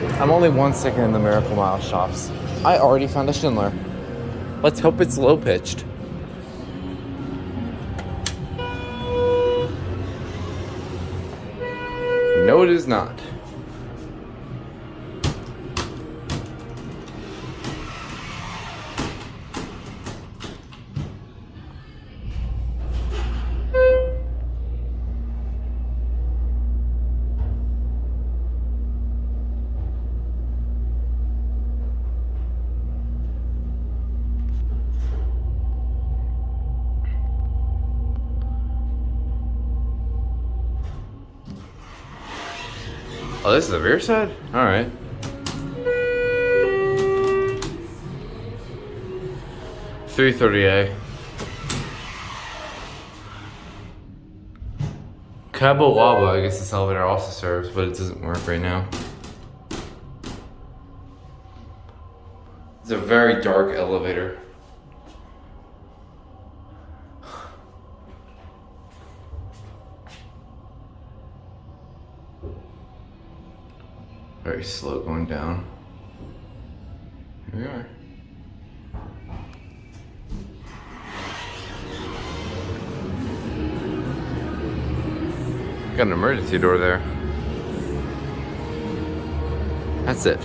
I'm only 1 second in the Miracle Mile shops. I already found a Schindler. Let's hope it's low pitched. No, it is not. Oh, this is the rear side? All right. $330A. Cabo Wabo, I guess this elevator also serves, but it doesn't work right now. It's a very dark elevator. Very slow going down. Here we are. Got an emergency door there. That's it.